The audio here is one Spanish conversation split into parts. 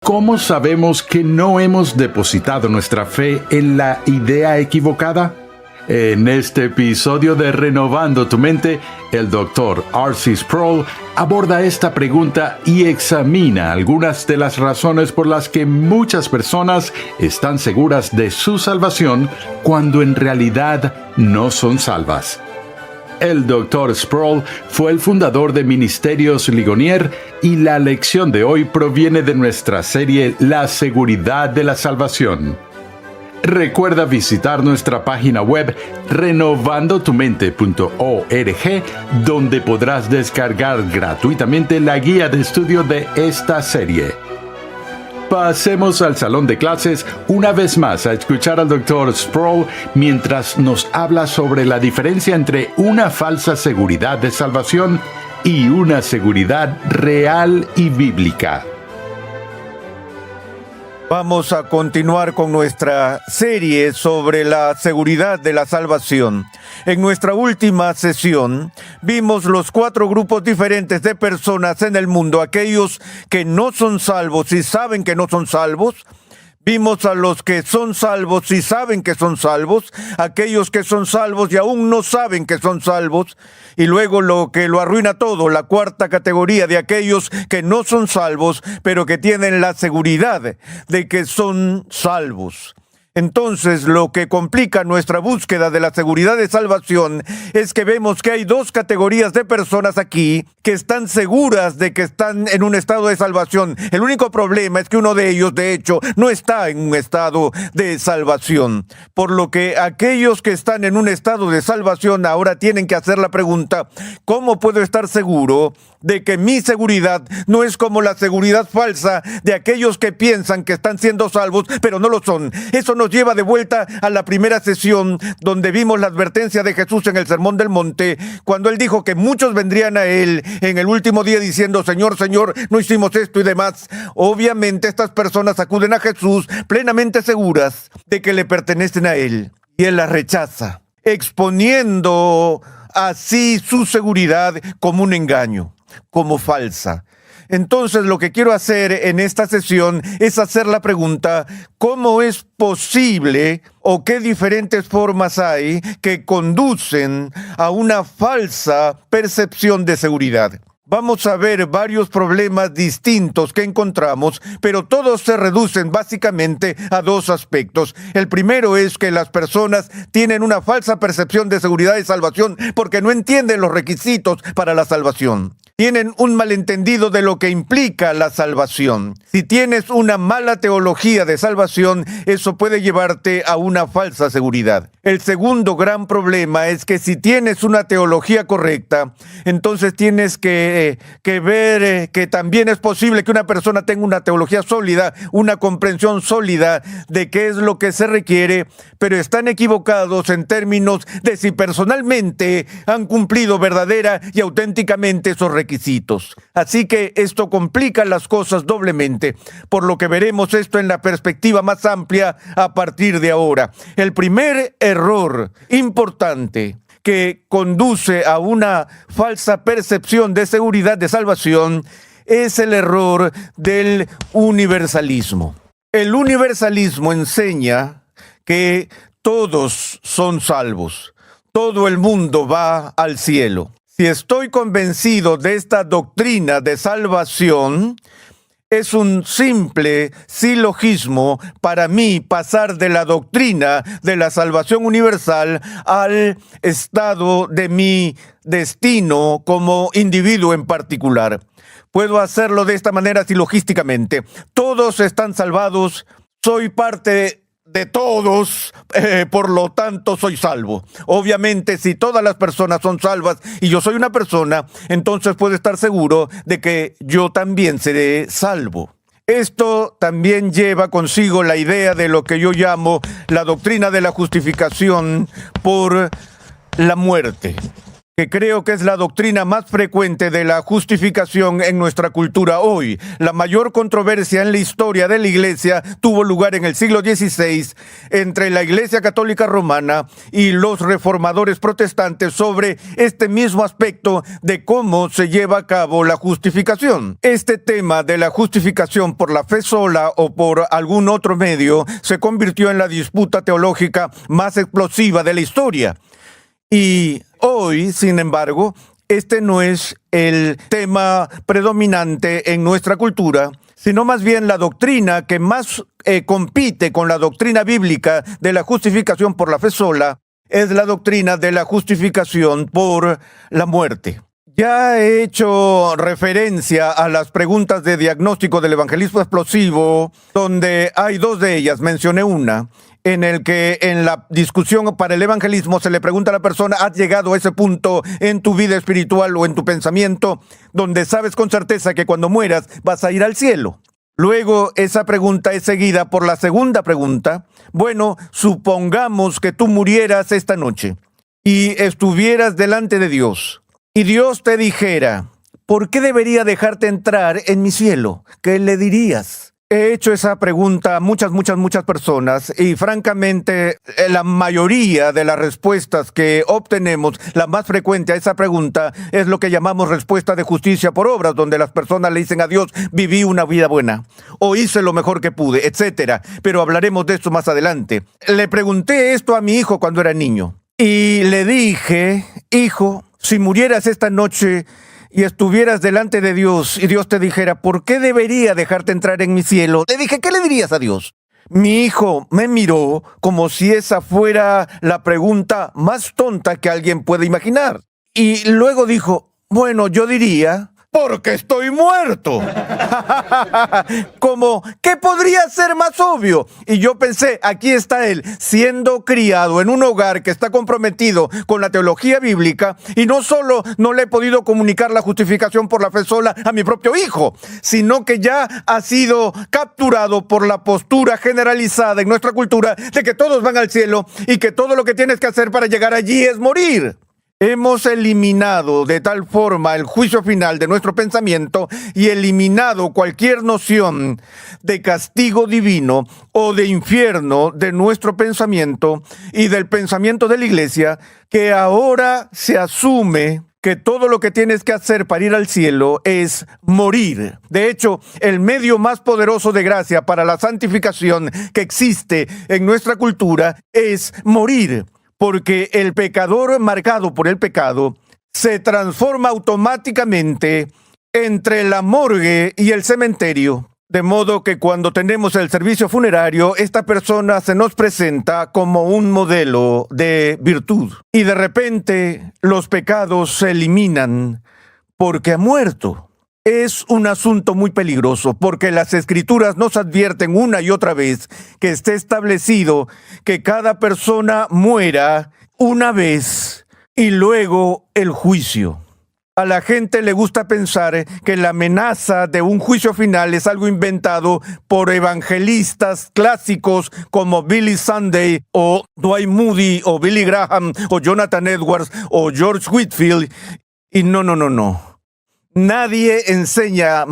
¿Cómo sabemos que no hemos depositado nuestra fe en la idea equivocada? En este episodio de Renovando tu Mente, el Dr. R.C. Sproul aborda esta pregunta y examina algunas de las razones por las que muchas personas están seguras de su salvación cuando en realidad no son salvas. El Dr. Sproul fue el fundador de Ministerios Ligonier y la lección de hoy proviene de nuestra serie La Seguridad de la Salvación. Recuerda visitar nuestra página web renovandotumente.org, donde podrás descargar gratuitamente la guía de estudio de esta serie. Pasemos al salón de clases una vez más a escuchar al Dr. Sproul mientras nos habla sobre la diferencia entre una falsa seguridad de salvación y una seguridad real y bíblica. Vamos a continuar con nuestra serie sobre la seguridad de la salvación. En nuestra última sesión vimos los 4 grupos diferentes de personas en el mundo, aquellos que no son salvos y saben que no son salvos. Vimos a los que son salvos y saben que son salvos, aquellos que son salvos y aún no saben que son salvos, y luego lo que lo arruina todo, la 4ª categoría de aquellos que no son salvos, pero que tienen la seguridad de que son salvos. Entonces, lo que complica nuestra búsqueda de la seguridad de salvación es que vemos que hay 2 categorías de personas aquí que están seguras de que están en un estado de salvación. El único problema es que uno de ellos, de hecho, no está en un estado de salvación. Por lo que aquellos que están en un estado de salvación ahora tienen que hacer la pregunta: ¿cómo puedo estar seguro de que mi seguridad no es como la seguridad falsa de aquellos que piensan que están siendo salvos, pero no lo son? Eso nos lleva de vuelta a la primera sesión donde vimos la advertencia de Jesús en el Sermón del Monte, cuando él dijo que muchos vendrían a él en el último día diciendo: Señor, Señor, no hicimos esto y demás. Obviamente estas personas acuden a Jesús plenamente seguras de que le pertenecen a él, y él las rechaza, exponiendo así su seguridad como un engaño, como falsa. Entonces, lo que quiero hacer en esta sesión es hacer la pregunta: ¿cómo es posible o qué diferentes formas hay que conducen a una falsa percepción de seguridad? Vamos a ver varios problemas distintos que encontramos, pero todos se reducen básicamente a 2 aspectos. El primero es que las personas tienen una falsa percepción de seguridad y salvación porque no entienden los requisitos para la salvación. Tienen un malentendido de lo que implica la salvación. Si tienes una mala teología de salvación, eso puede llevarte a una falsa seguridad. El segundo gran problema es que si tienes una teología correcta, entonces tienes que ver que también es posible que una persona tenga una teología sólida, una comprensión sólida de qué es lo que se requiere, pero están equivocados en términos de si personalmente han cumplido verdadera y auténticamente esos requisitos. Así que esto complica las cosas doblemente, por lo que veremos esto en la perspectiva más amplia a partir de ahora. El primer error importante que conduce a una falsa percepción de seguridad de salvación es el error del universalismo. El universalismo enseña que todos son salvos, todo el mundo va al cielo. Si estoy convencido de esta doctrina de salvación, es un simple silogismo para mí pasar de la doctrina de la salvación universal al estado de mi destino como individuo en particular. Puedo hacerlo de esta manera silogísticamente. Todos están salvados, soy parte de todos, por lo tanto soy salvo. Obviamente, si todas las personas son salvas y yo soy una persona, entonces puedo estar seguro de que yo también seré salvo. Esto también lleva consigo la idea de lo que yo llamo la doctrina de la justificación por la muerte. que creo que es la doctrina más frecuente de la justificación en nuestra cultura hoy. La mayor controversia en la historia de la Iglesia tuvo lugar en el siglo XVI entre la Iglesia Católica Romana y los reformadores protestantes sobre este mismo aspecto de cómo se lleva a cabo la justificación. Este tema de la justificación por la fe sola o por algún otro medio se convirtió en la disputa teológica más explosiva de la historia. Y hoy, sin embargo, este no es el tema predominante en nuestra cultura, sino más bien la doctrina que más compite con la doctrina bíblica de la justificación por la fe sola, es la doctrina de la justificación por la muerte. Ya he hecho referencia a las preguntas de diagnóstico del evangelismo explosivo, donde hay dos de ellas, mencioné una, en el que en la discusión para el evangelismo se le pregunta a la persona: ¿has llegado a ese punto en tu vida espiritual o en tu pensamiento donde sabes con certeza que cuando mueras vas a ir al cielo? Luego esa pregunta es seguida por la segunda pregunta: bueno, supongamos que tú murieras esta noche y estuvieras delante de Dios y Dios te dijera: ¿por qué debería dejarte entrar en mi cielo? ¿Qué le dirías? He hecho esa pregunta a muchas personas y francamente la mayoría de las respuestas que obtenemos, la más frecuente a esa pregunta es lo que llamamos respuesta de justicia por obras, donde las personas le dicen a Dios: viví una vida buena o hice lo mejor que pude, etcétera. Pero hablaremos de esto más adelante. Le pregunté esto a mi hijo cuando era niño y le dije: hijo, si murieras esta noche y estuvieras delante de Dios y Dios te dijera: ¿por qué debería dejarte entrar en mi cielo? Le dije: ¿qué le dirías a Dios? Mi hijo me miró como si esa fuera la pregunta más tonta que alguien puede imaginar. Y luego dijo: bueno, yo diría: porque estoy muerto. Como, ¿qué podría ser más obvio? Y yo pensé, aquí está él, siendo criado en un hogar que está comprometido con la teología bíblica, y no solo no le he podido comunicar la justificación por la fe sola a mi propio hijo, sino que ya ha sido capturado por la postura generalizada en nuestra cultura de que todos van al cielo y que todo lo que tienes que hacer para llegar allí es morir. Hemos eliminado de tal forma el juicio final de nuestro pensamiento y eliminado cualquier noción de castigo divino o de infierno de nuestro pensamiento y del pensamiento de la Iglesia, que ahora se asume que todo lo que tienes que hacer para ir al cielo es morir. De hecho, el medio más poderoso de gracia para la santificación que existe en nuestra cultura es morir. Porque el pecador marcado por el pecado se transforma automáticamente entre la morgue y el cementerio. De modo que cuando tenemos el servicio funerario, esta persona se nos presenta como un modelo de virtud. Y de repente los pecados se eliminan porque ha muerto. Es un asunto muy peligroso porque las Escrituras nos advierten una y otra vez que esté establecido que cada persona muera una vez y luego el juicio. A la gente le gusta pensar que la amenaza de un juicio final es algo inventado por evangelistas clásicos como Billy Sunday o Dwight Moody o Billy Graham o Jonathan Edwards o George Whitefield. Y no. Nadie enseña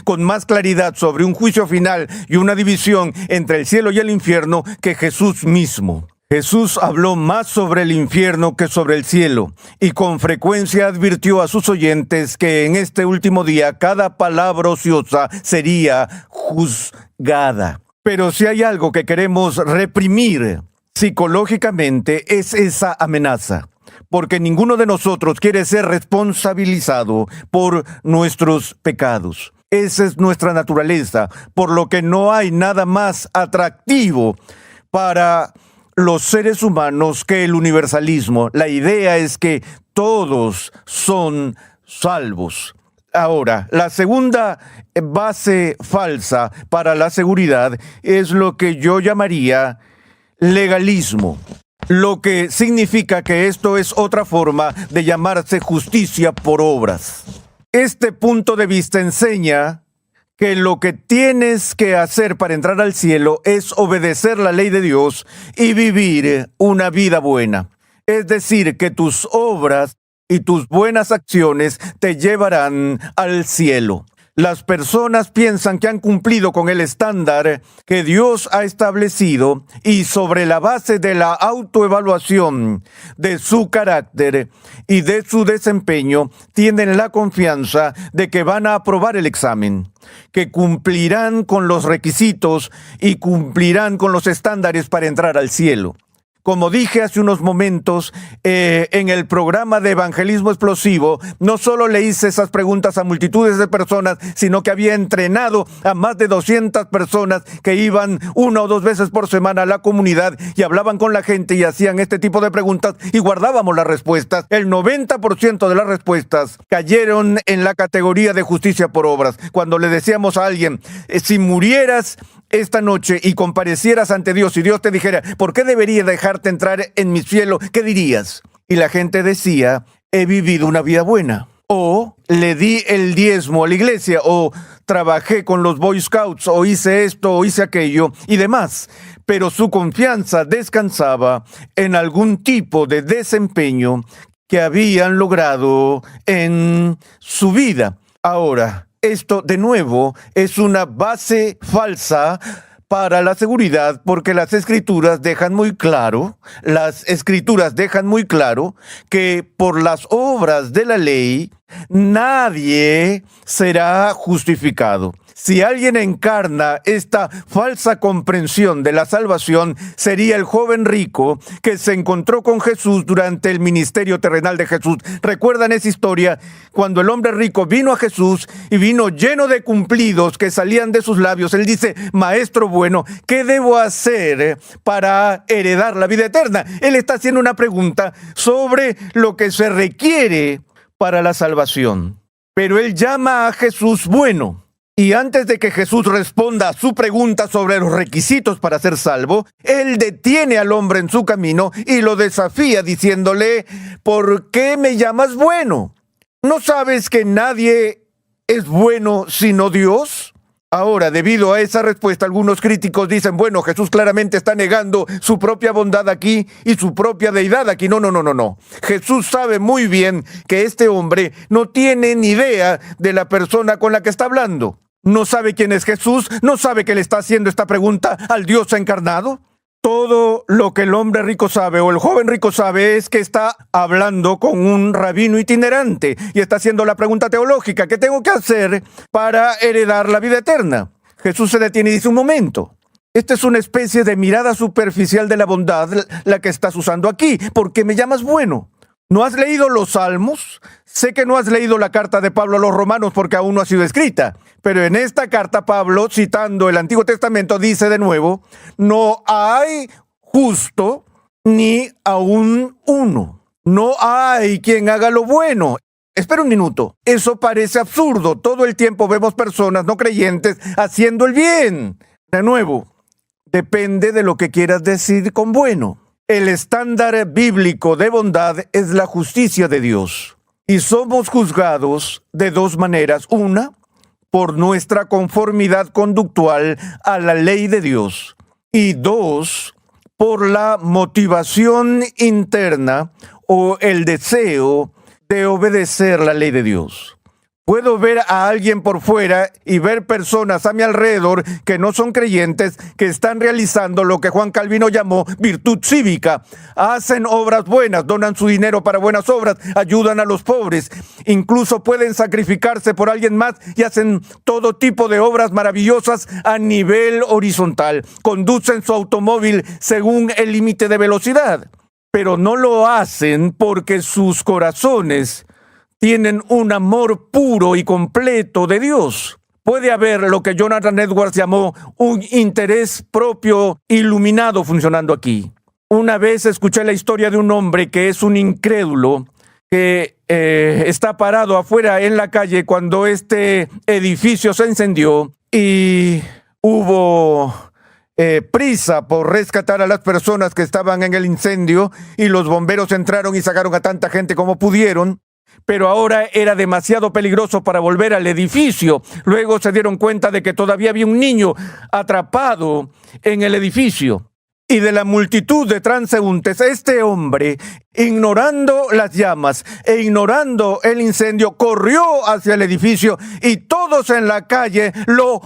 con más claridad sobre un juicio final y una división entre el cielo y el infierno que Jesús mismo. Jesús habló más sobre el infierno que sobre el cielo y con frecuencia advirtió a sus oyentes que en este último día cada palabra ociosa sería juzgada. Pero si hay algo que queremos reprimir psicológicamente es esa amenaza. Porque ninguno de nosotros quiere ser responsabilizado por nuestros pecados. Esa es nuestra naturaleza, por lo que no hay nada más atractivo para los seres humanos que el universalismo. La idea es que todos son salvos. Ahora, la segunda base falsa para la seguridad es lo que yo llamaría legalismo. Lo que significa que esto es otra forma de llamarse justicia por obras. Este punto de vista enseña que lo que tienes que hacer para entrar al cielo es obedecer la ley de Dios y vivir una vida buena. Es decir, que tus obras y tus buenas acciones te llevarán al cielo. Las personas piensan que han cumplido con el estándar que Dios ha establecido y sobre la base de la autoevaluación de su carácter y de su desempeño tienen la confianza de que van a aprobar el examen, que cumplirán con los requisitos y cumplirán con los estándares para entrar al cielo. Como dije hace unos momentos, en el programa de Evangelismo Explosivo, no solo le hice esas preguntas a multitudes de personas, sino que había entrenado a más de 200 personas que iban 1 o 2 veces por semana a la comunidad y hablaban con la gente y hacían este tipo de preguntas y guardábamos las respuestas. El 90% de las respuestas cayeron en la categoría de justicia por obras. Cuando le decíamos a alguien, si murieras esta noche y comparecieras ante Dios y Dios te dijera, ¿por qué debería dejarte entrar en mi cielo? ¿Qué dirías? Y la gente decía, he vivido una vida buena. O le di el diezmo a la iglesia, o trabajé con los Boy Scouts, o hice esto, o hice aquello, y demás. Pero su confianza descansaba en algún tipo de desempeño que habían logrado en su vida. Ahora, esto, de nuevo, es una base falsa para la seguridad, porque las escrituras dejan muy claro que por las obras de la ley nadie será justificado. Si alguien encarna esta falsa comprensión de la salvación, sería el joven rico que se encontró con Jesús durante el ministerio terrenal de Jesús. ¿Recuerdan esa historia? Cuando el hombre rico vino a Jesús y vino lleno de cumplidos que salían de sus labios, él dice, Maestro bueno, ¿qué debo hacer para heredar la vida eterna? Él está haciendo una pregunta sobre lo que se requiere para la salvación. Pero él llama a Jesús bueno. Y antes de que Jesús responda a su pregunta sobre los requisitos para ser salvo, él detiene al hombre en su camino y lo desafía diciéndole, ¿por qué me llamas bueno? ¿No sabes que nadie es bueno sino Dios? Ahora, debido a esa respuesta, algunos críticos dicen, bueno, Jesús claramente está negando su propia bondad aquí y su propia deidad aquí. No. Jesús sabe muy bien que este hombre no tiene ni idea de la persona con la que está hablando. No sabe quién es Jesús, no sabe que le está haciendo esta pregunta al Dios encarnado. Todo lo que el hombre rico sabe o el joven rico sabe es que está hablando con un rabino itinerante y está haciendo la pregunta teológica, ¿qué tengo que hacer para heredar la vida eterna? Jesús se detiene y dice, un momento, esta es una especie de mirada superficial de la bondad la que estás usando aquí. ¿Por qué me llamas bueno? ¿No has leído los Salmos? Sé que no has leído la carta de Pablo a los Romanos porque aún no ha sido escrita. Pero en esta carta Pablo, citando el Antiguo Testamento, dice de nuevo, no hay justo ni aún uno. No hay quien haga lo bueno. Espera un minuto. Eso parece absurdo. Todo el tiempo vemos personas no creyentes haciendo el bien. De nuevo, depende de lo que quieras decir con bueno. El estándar bíblico de bondad es la justicia de Dios. Y somos juzgados de 2 maneras. Una, por nuestra conformidad conductual a la ley de Dios. Y 2, por la motivación interna o el deseo de obedecer la ley de Dios. Puedo ver a alguien por fuera y ver personas a mi alrededor que no son creyentes, que están realizando lo que Juan Calvino llamó virtud cívica. Hacen obras buenas, donan su dinero para buenas obras, ayudan a los pobres, incluso pueden sacrificarse por alguien más y hacen todo tipo de obras maravillosas a nivel horizontal. Conducen su automóvil según el límite de velocidad, pero no lo hacen porque sus corazones tienen un amor puro y completo de Dios. Puede haber lo que Jonathan Edwards llamó un interés propio iluminado funcionando aquí. Una vez escuché la historia de un hombre que es un incrédulo, que está parado afuera en la calle cuando este edificio se incendió y hubo prisa por rescatar a las personas que estaban en el incendio y los bomberos entraron y sacaron a tanta gente como pudieron. Pero ahora era demasiado peligroso para volver al edificio. Luego se dieron cuenta de que todavía había un niño atrapado en el edificio. y de la multitud de transeúntes, este hombre, ignorando las llamas e ignorando el incendio, corrió hacia el edificio y todos en la calle lo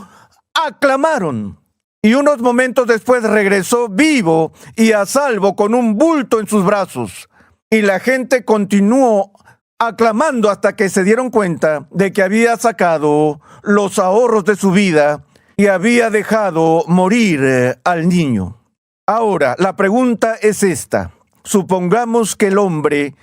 aclamaron. Y unos momentos después regresó vivo y a salvo con un bulto en sus brazos. Y la gente continuó aclamando hasta que se dieron cuenta de que había sacado los ahorros de su vida y había dejado morir al niño. Ahora, la pregunta es esta. Supongamos que el hombre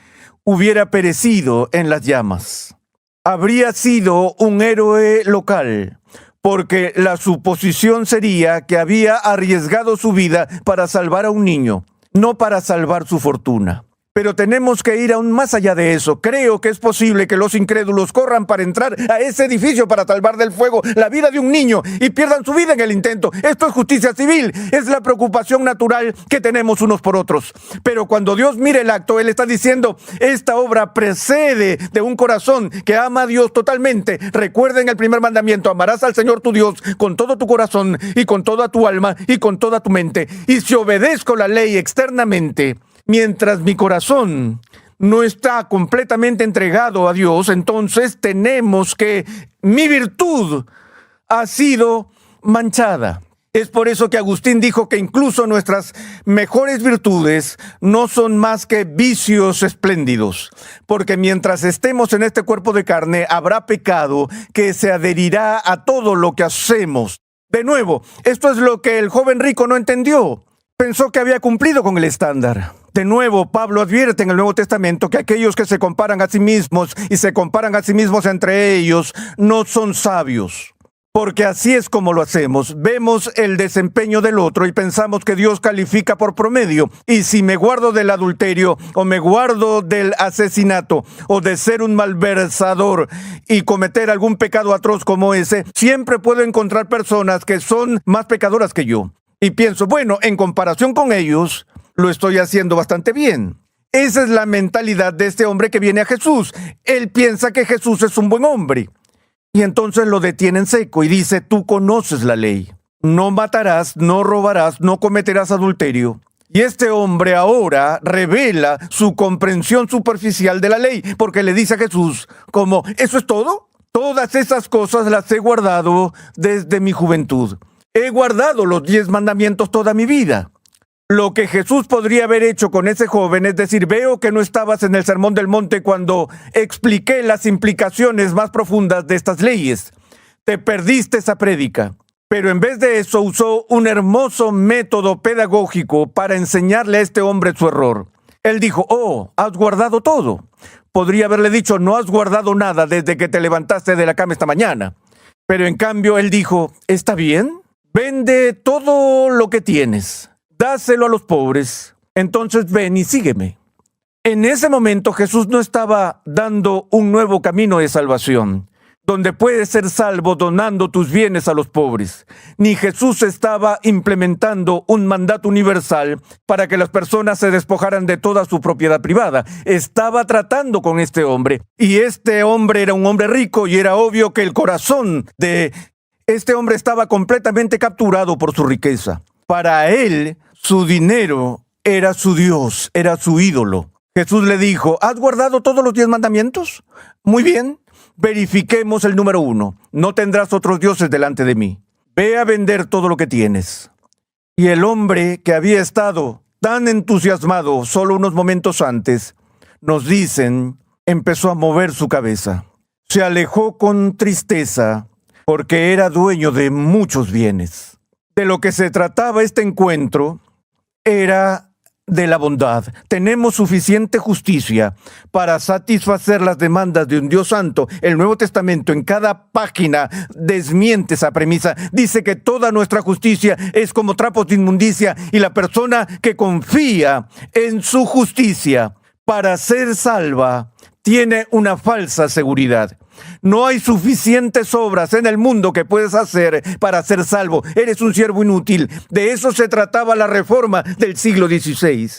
hubiera perecido en las llamas. Habría sido un héroe local, porque la suposición sería que había arriesgado su vida para salvar a un niño, no para salvar su fortuna. Pero tenemos que ir aún más allá de eso. Creo que es posible que los incrédulos corran para entrar a ese edificio para salvar del fuego la vida de un niño y pierdan su vida en el intento. Esto es justicia civil. Es la preocupación natural que tenemos unos por otros. Pero cuando Dios mira el acto, Él está diciendo, esta obra precede de un corazón que ama a Dios totalmente. Recuerden el primer mandamiento, amarás al Señor tu Dios con todo tu corazón y con toda tu alma y con toda tu mente. Y si obedezco la ley externamente, mientras mi corazón no está completamente entregado a Dios, entonces tenemos que mi virtud ha sido manchada. Es por eso que Agustín dijo que incluso nuestras mejores virtudes no son más que vicios espléndidos, porque mientras estemos en este cuerpo de carne habrá pecado que se adherirá a todo lo que hacemos. De nuevo, esto es lo que el joven rico no entendió. Pensó que había cumplido con el estándar. De nuevo, Pablo advierte en el Nuevo Testamento que aquellos que se comparan a sí mismos y se comparan a sí mismos entre ellos no son sabios. Porque así es como lo hacemos. Vemos el desempeño del otro y pensamos que Dios califica por promedio. Y si me guardo del adulterio o me guardo del asesinato o de ser un malversador y cometer algún pecado atroz como ese, siempre puedo encontrar personas que son más pecadoras que yo. Y pienso, bueno, en comparación con ellos, lo estoy haciendo bastante bien. Esa es la mentalidad de este hombre que viene a Jesús. Él piensa que Jesús es un buen hombre. Y entonces lo detiene en seco y dice, tú conoces la ley. No matarás, no robarás, no cometerás adulterio. Y este hombre ahora revela su comprensión superficial de la ley, porque le dice a Jesús, como, ¿eso es todo? Todas esas cosas las he guardado desde mi juventud. He guardado los 10 mandamientos toda mi vida. Lo que Jesús podría haber hecho con ese joven es decir, veo que no estabas en el Sermón del Monte cuando expliqué las implicaciones más profundas de estas leyes. Te perdiste esa prédica. Pero en vez de eso usó un hermoso método pedagógico para enseñarle a este hombre su error. Él dijo, oh, has guardado todo. Podría haberle dicho, no has guardado nada desde que te levantaste de la cama esta mañana. Pero en cambio él dijo, ¿está bien? Vende todo lo que tienes. Dáselo a los pobres, entonces ven y sígueme. En ese momento Jesús no estaba dando un nuevo camino de salvación, donde puedes ser salvo donando tus bienes a los pobres. Ni Jesús estaba implementando un mandato universal para que las personas se despojaran de toda su propiedad privada. Estaba tratando con este hombre, y este hombre era un hombre rico, y era obvio que el corazón de este hombre estaba completamente capturado por su riqueza. Para él, su dinero era su Dios, era su ídolo. Jesús le dijo, ¿has guardado todos los 10 mandamientos? Muy bien, verifiquemos el número 1. No tendrás otros dioses delante de mí. Ve a vender todo lo que tienes. Y el hombre que había estado tan entusiasmado solo unos momentos antes, nos dicen, empezó a mover su cabeza. Se alejó con tristeza porque era dueño de muchos bienes. De lo que se trataba este encuentro era de la bondad. Tenemos suficiente justicia para satisfacer las demandas de un Dios santo. El Nuevo Testamento en cada página desmiente esa premisa. Dice que toda nuestra justicia es como trapos de inmundicia y la persona que confía en su justicia para ser salva tiene una falsa seguridad. No hay suficientes obras en el mundo que puedes hacer para ser salvo. Eres un siervo inútil. De eso se trataba la reforma del siglo XVI.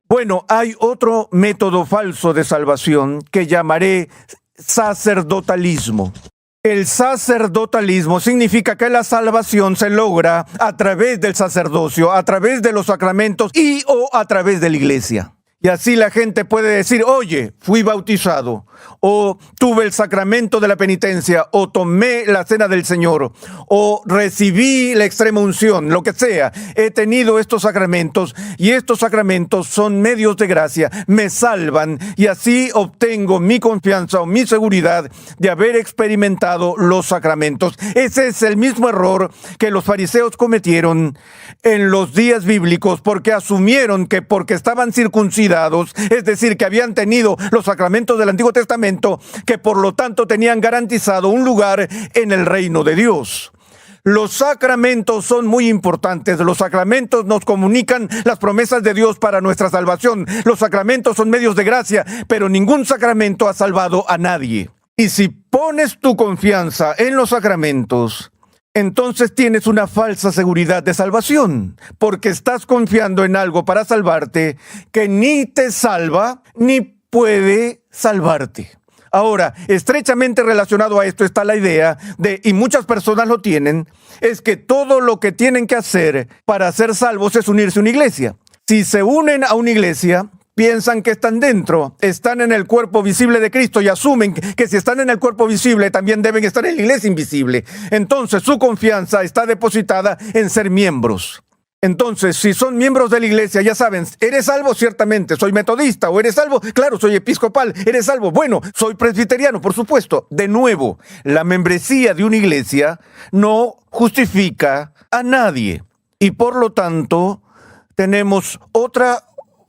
Bueno, hay otro método falso de salvación que llamaré sacerdotalismo. El sacerdotalismo significa que la salvación se logra a través del sacerdocio, a través de los sacramentos y o a través de la iglesia. Y así la gente puede decir, oye, fui bautizado, o tuve el sacramento de la penitencia, o tomé la cena del Señor, o recibí la extrema unción, lo que sea. He tenido estos sacramentos y estos sacramentos son medios de gracia, me salvan y así obtengo mi confianza o mi seguridad de haber experimentado los sacramentos. Ese es el mismo error que los fariseos cometieron en los días bíblicos porque asumieron que porque estaban circuncidados, es decir, que habían tenido los sacramentos del Antiguo Testamento, que por lo tanto tenían garantizado un lugar en el reino de Dios. Los sacramentos son muy importantes. Los sacramentos nos comunican las promesas de Dios para nuestra salvación. Los sacramentos son medios de gracia, pero ningún sacramento ha salvado a nadie. Y si pones tu confianza en los sacramentos, entonces tienes una falsa seguridad de salvación, porque estás confiando en algo para salvarte que ni te salva ni puede salvarte. Ahora, estrechamente relacionado a esto está la idea de, y muchas personas lo tienen, es que todo lo que tienen que hacer para ser salvos es unirse a una iglesia. Si se unen a una iglesia, piensan que están dentro, están en el cuerpo visible de Cristo y asumen que si están en el cuerpo visible también deben estar en la iglesia invisible. Entonces su confianza está depositada en ser miembros. Entonces, si son miembros de la iglesia, ya saben, ¿eres salvo? Ciertamente, soy metodista. ¿O eres salvo? Claro, soy episcopal. ¿Eres salvo? Bueno, soy presbiteriano, por supuesto. De nuevo, la membresía de una iglesia no justifica a nadie. Y por lo tanto, tenemos otra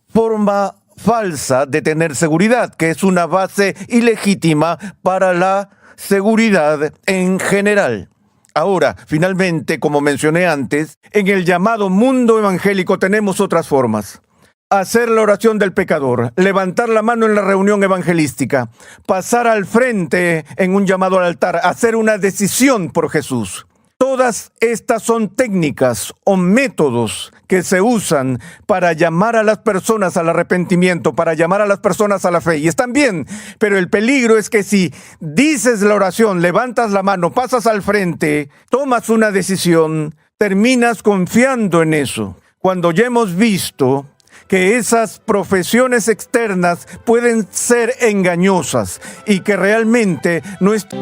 forma falsa de tener seguridad, que es una base ilegítima para la seguridad en general. Ahora, finalmente, como mencioné antes, en el llamado mundo evangélico tenemos otras formas. Hacer la oración del pecador, levantar la mano en la reunión evangelística, pasar al frente en un llamado al altar, hacer una decisión por Jesús. Todas estas son técnicas o métodos que se usan para llamar a las personas al arrepentimiento, para llamar a las personas a la fe. Y están bien, pero el peligro es que si dices la oración, levantas la mano, pasas al frente, tomas una decisión, terminas confiando en eso. Cuando ya hemos visto que esas profesiones externas pueden ser engañosas y que realmente no están